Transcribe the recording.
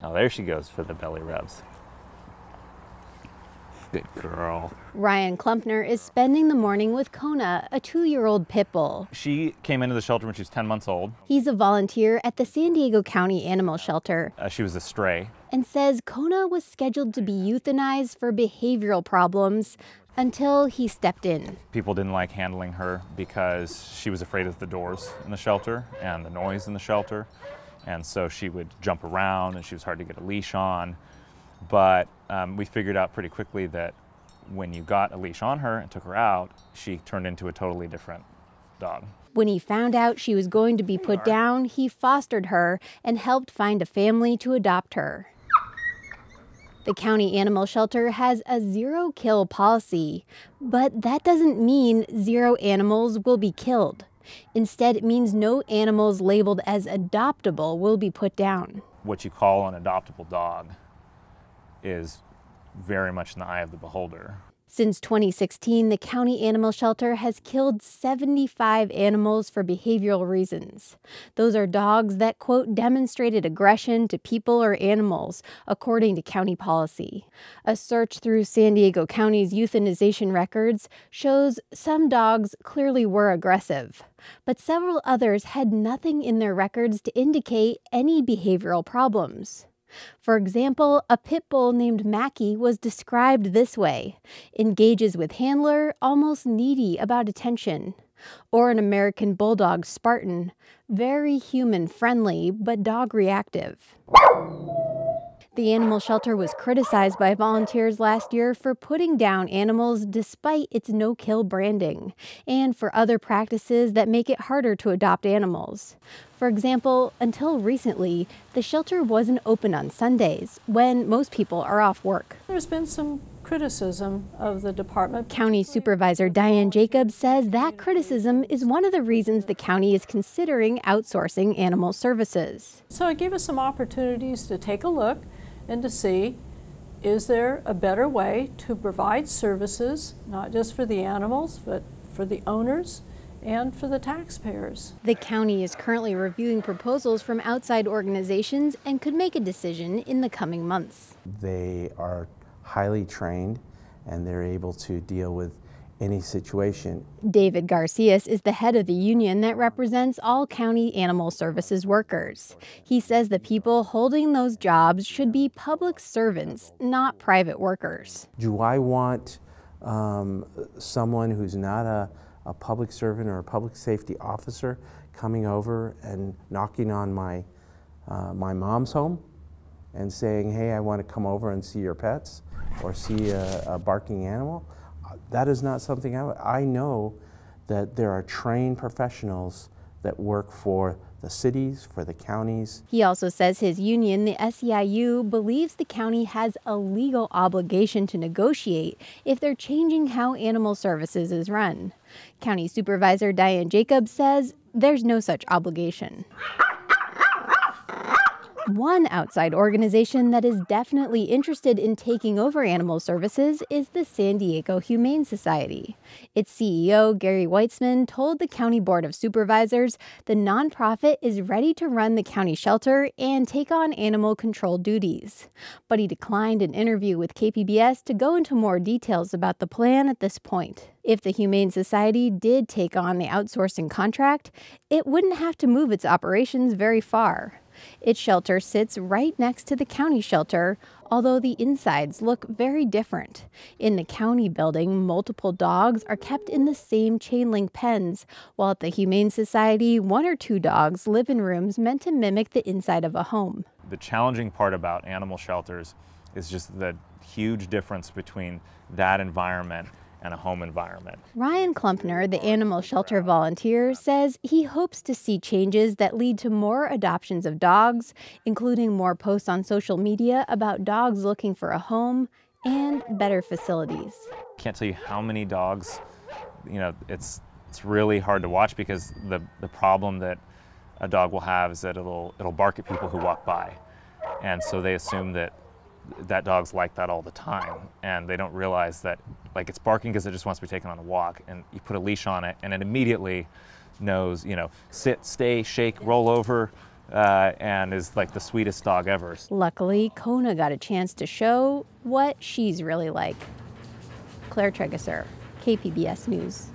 Oh, there she goes for the belly rubs. Good girl. Ryan Klumpner is spending the morning with Kona, a 2-year-old pit bull. She came into the shelter when she was 10 months old. He's a volunteer at the San Diego County Animal Shelter. She was a stray. And says Kona was scheduled to be euthanized for behavioral problems until he stepped in. People didn't like handling her because she was afraid of the doors in the shelter and the noise in the shelter. And so she would jump around and she was hard to get a leash on. But we figured out pretty quickly that when you got a leash on her and took her out, she turned into a totally different dog. When he found out she was going to be put down, he fostered her and helped find a family to adopt her. The county animal shelter has a zero-kill policy, but that doesn't mean 0 animals will be killed. Instead, it means no animals labeled as adoptable will be put down. What you call an adoptable dog is very much in the eye of the beholder. Since 2016, the county animal shelter has killed 75 animals for behavioral reasons. Those are dogs that, quote, demonstrated aggression to people or animals, according to county policy. A search through San Diego County's euthanization records shows some dogs clearly were aggressive, but several others had nothing in their records to indicate any behavioral problems. For example, a pit bull named Mackie was described this way: engages with handler, almost needy about attention. Or an American bulldog Spartan, very human-friendly but dog-reactive. The animal shelter was criticized by volunteers last year for putting down animals despite its no-kill branding, and for other practices that make it harder to adopt animals. For example, until recently, the shelter wasn't open on Sundays, when most people are off work. There's been some criticism of the department. County Supervisor Diane Jacobs says that criticism is one of the reasons the county is considering outsourcing animal services. So it gave us some opportunities to take a look and to see, is there a better way to provide services, not just for the animals, but for the owners and for the taxpayers. The county is currently reviewing proposals from outside organizations and could make a decision in the coming months. They are highly trained and they're able to deal with any situation. David Garcias is the head of the union that represents all county animal services workers. He says the people holding those jobs should be public servants, not private workers. Do I want someone who's not a public servant or a public safety officer coming over and knocking on my mom's home and saying, hey, I want to come over and see your pets or see a barking animal? That is not something I know that there are trained professionals that work for the cities, for the counties. He also says his union, the SEIU, believes the county has a legal obligation to negotiate if they're changing how animal services is run. County Supervisor Diane Jacobs says there's no such obligation. One outside organization that is definitely interested in taking over animal services is the San Diego Humane Society. Its CEO, Gary Weitzman, told the County Board of Supervisors the nonprofit is ready to run the county shelter and take on animal control duties. But he declined an interview with KPBS to go into more details about the plan at this point. If the Humane Society did take on the outsourcing contract, it wouldn't have to move its operations very far. Its shelter sits right next to the county shelter, although the insides look very different. In the county building, multiple dogs are kept in the same chain-link pens, while at the Humane Society, 1 or 2 dogs live in rooms meant to mimic the inside of a home. The challenging part about animal shelters is just the huge difference between that environment and a home environment. Ryan Klumpner, the animal shelter volunteer, says he hopes to see changes that lead to more adoptions of dogs, including more posts on social media about dogs looking for a home and better facilities. Can't tell you how many dogs, it's really hard to watch because the problem that a dog will have is that it'll bark at people who walk by. And so they assume that dog's like that all the time, and they don't realize that it's barking because it just wants to be taken on a walk, and you put a leash on it and it immediately knows, sit, stay, shake, roll over, and is like the sweetest dog ever. Luckily, Kona got a chance to show what she's really like. Claire Trageser, KPBS News.